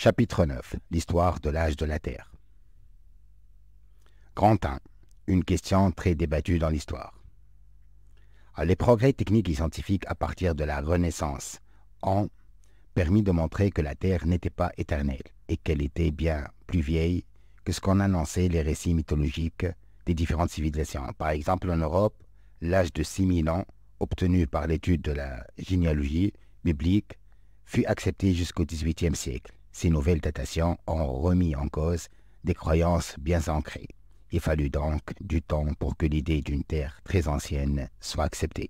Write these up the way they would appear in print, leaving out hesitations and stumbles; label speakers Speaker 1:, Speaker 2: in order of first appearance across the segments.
Speaker 1: Chapitre 9. L'histoire de l'âge de la Terre. Grand 1. Une question très débattue dans l'histoire. Les progrès techniques et scientifiques à partir de la Renaissance ont permis de montrer que la Terre n'était pas éternelle et qu'elle était bien plus vieille que ce qu'en annonçaient les récits mythologiques des différentes civilisations. Par exemple, en Europe, l'âge de 6000 ans, obtenu par l'étude de la généalogie biblique, fut accepté jusqu'au XVIIIe siècle. Ces nouvelles datations ont remis en cause des croyances bien ancrées. Il fallut donc du temps pour que l'idée d'une Terre très ancienne soit acceptée.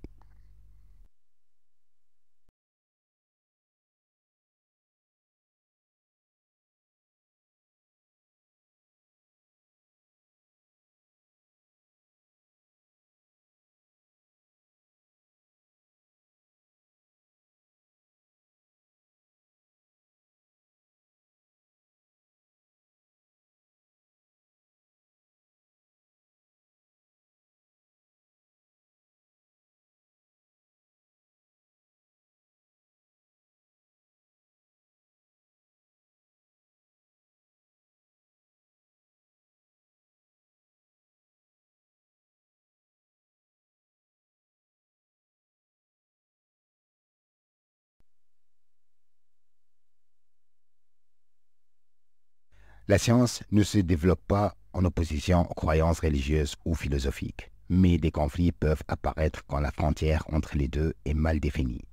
Speaker 1: La science ne se développe pas en opposition aux croyances religieuses ou philosophiques, mais des conflits peuvent apparaître quand la frontière entre les deux est mal définie.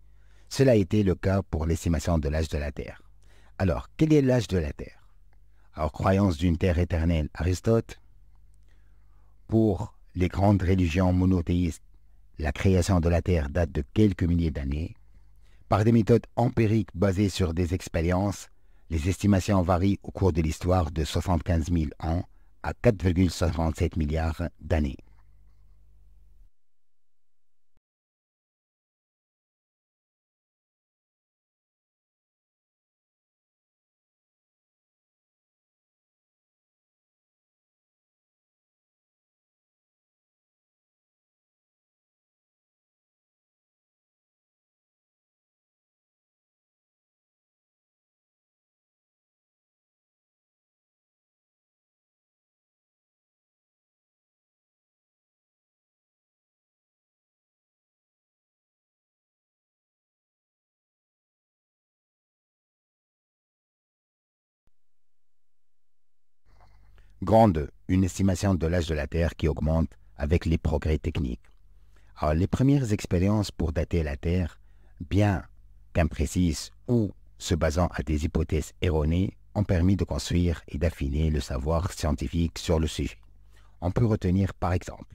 Speaker 1: Cela a été le cas pour l'estimation de l'âge de la Terre. Alors, quel est l'âge de la Terre? Alors, croyance d'une Terre éternelle, Aristote. Pour les grandes religions monothéistes, la création de la Terre date de quelques milliers d'années. Par des méthodes empiriques basées sur des expériences, les estimations varient au cours de l'histoire de 75 000 ans à 4,67 milliards d'années. Grand 2, une estimation de l'âge de la Terre qui augmente avec les progrès techniques. Alors, les premières expériences pour dater la Terre, bien qu'imprécises ou se basant à des hypothèses erronées, ont permis de construire et d'affiner le savoir scientifique sur le sujet. On peut retenir par exemple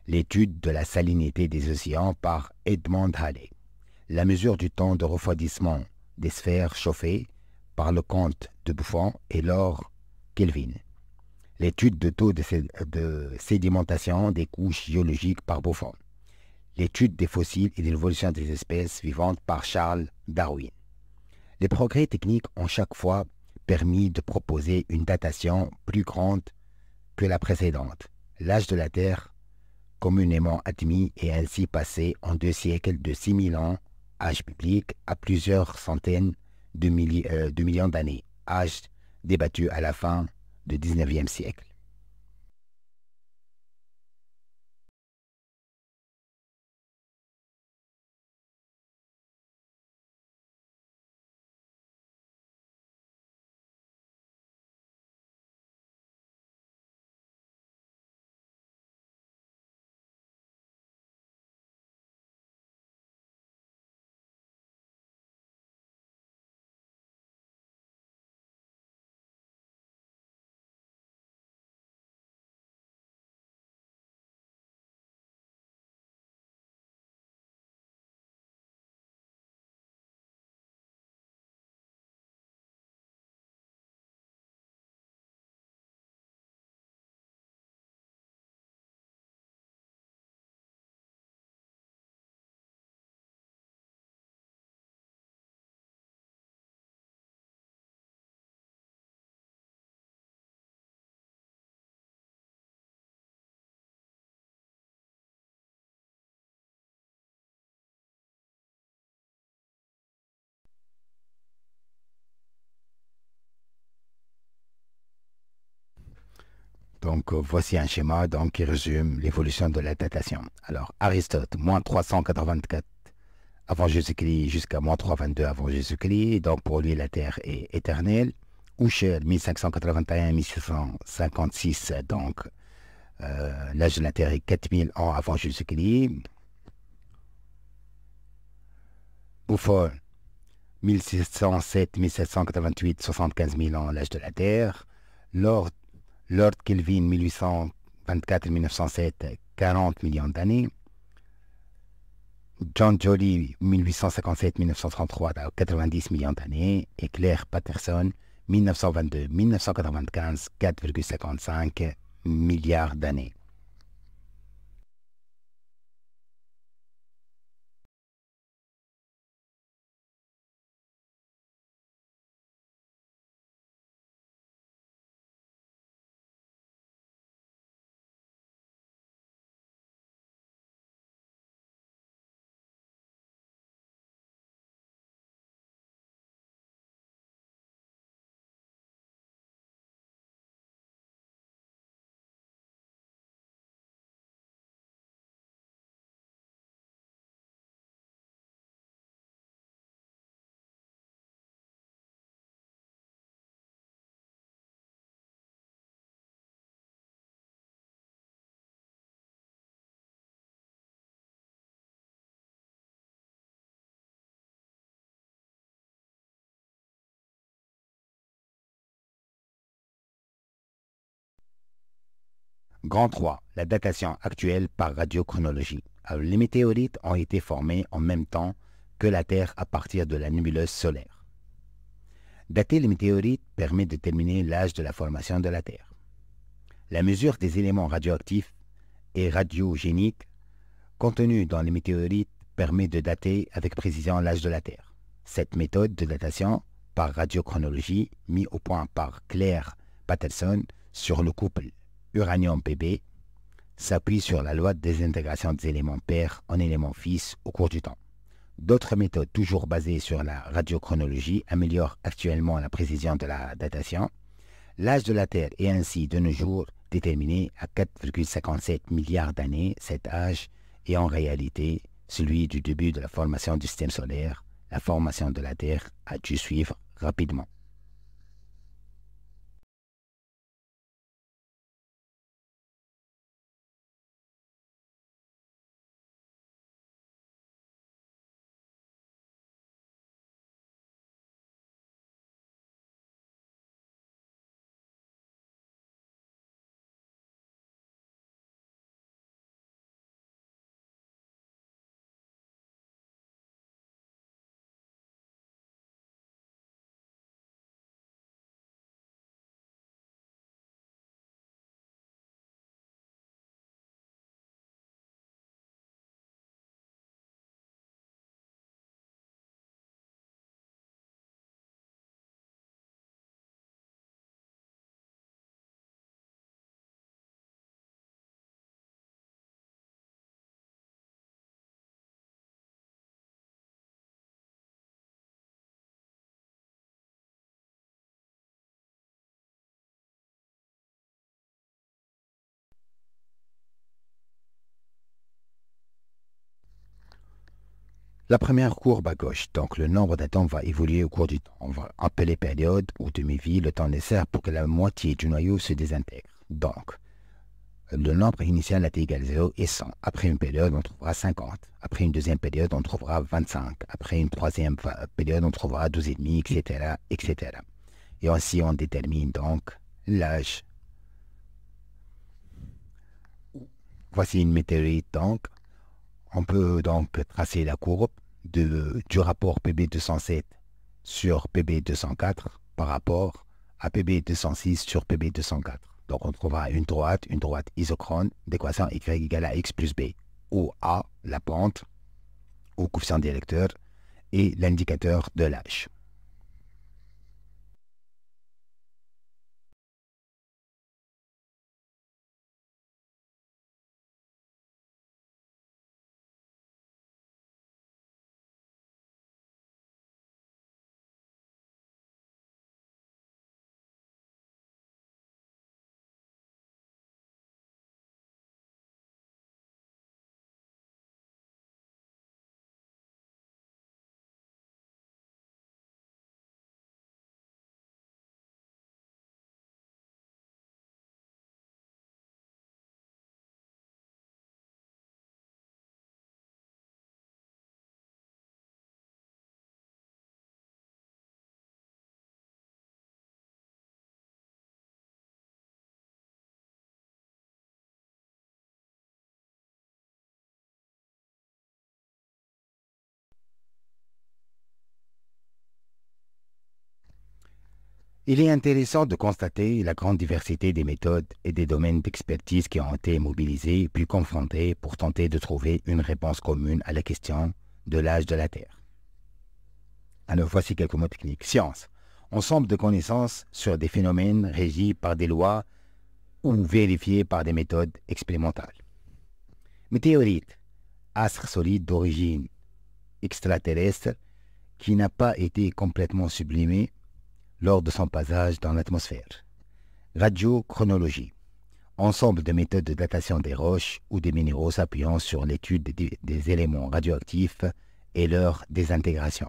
Speaker 1: l'étude de la salinité des océans par Edmond Halley, la mesure du temps de refroidissement des sphères chauffées par le comte de Buffon et Lord Kelvin, l'étude de taux de sédimentation des couches géologiques par Buffon, l'étude des fossiles et de l'évolution des espèces vivantes par Charles Darwin. Les progrès techniques ont chaque fois permis de proposer une datation plus grande que la précédente. L'âge de la Terre, communément admis, est ainsi passé en 2 siècles de 6000 ans, âge biblique, à plusieurs centaines de millions d'années, âge débattu à la fin du XIXe siècle. Donc, voici un schéma donc, qui résume l'évolution de la datation. Alors, Aristote, moins 384 avant Jésus-Christ jusqu'à moins 322 avant Jésus-Christ. Donc, pour lui, la Terre est éternelle. Ushel, 1581-1656. Donc, l'âge de la Terre est 4000 ans avant Jésus-Christ. Buffon, 1607-1788, 75 000 ans, l'âge de la Terre. Lord Kelvin, 1824-1907, 40 millions d'années. John Joly, 1857-1933, 90 millions d'années. Et Claire Patterson, 1922-1995, 4,55 milliards d'années. Grand 3. La datation actuelle par radiochronologie. Alors, les météorites ont été formés en même temps que la Terre à partir de la nébuleuse solaire. Dater les météorites permet de déterminer l'âge de la formation de la Terre. La mesure des éléments radioactifs et radiogéniques contenus dans les météorites permet de dater avec précision l'âge de la Terre. Cette méthode de datation par radiochronologie, mise au point par Claire Patterson sur le couple uranium-Pb, s'appuie sur la loi de désintégration des éléments pairs en éléments fils au cours du temps. D'autres méthodes toujours basées sur la radiochronologie améliorent actuellement la précision de la datation. L'âge de la Terre est ainsi de nos jours déterminé à 4,57 milliards d'années. Cet âge est en réalité celui du début de la formation du système solaire. La formation de la Terre a dû suivre rapidement. La première courbe à gauche, donc le nombre d'atomes va évoluer au cours du temps. On va appeler période ou demi-vie le temps nécessaire pour que la moitié du noyau se désintègre. Donc, le nombre initial est égal à 0 et 100. Après une période, on trouvera 50. Après une deuxième période, on trouvera 25. Après une troisième période, on trouvera 12,5, etc., etc. Et ainsi, on détermine donc l'âge. Voici une météorite, donc. On peut donc tracer la courbe du rapport PB207 sur PB204 par rapport à PB206 sur PB204. Donc on trouvera une droite isochrone d'équation y égale à x plus b, où a, la pente, ou coefficient directeur, et l'indicateur de l'âge. Il est intéressant de constater la grande diversité des méthodes et des domaines d'expertise qui ont été mobilisés puis confrontés pour tenter de trouver une réponse commune à la question de l'âge de la Terre. Alors voici quelques mots techniques. Science. Ensemble de connaissances sur des phénomènes régis par des lois ou vérifiés par des méthodes expérimentales. Météorite. Astre solide d'origine extraterrestre qui n'a pas été complètement sublimé lors de son passage dans l'atmosphère. Radiochronologie. Ensemble de méthodes de datation des roches ou des minéraux s'appuyant sur l'étude des éléments radioactifs et leur désintégration.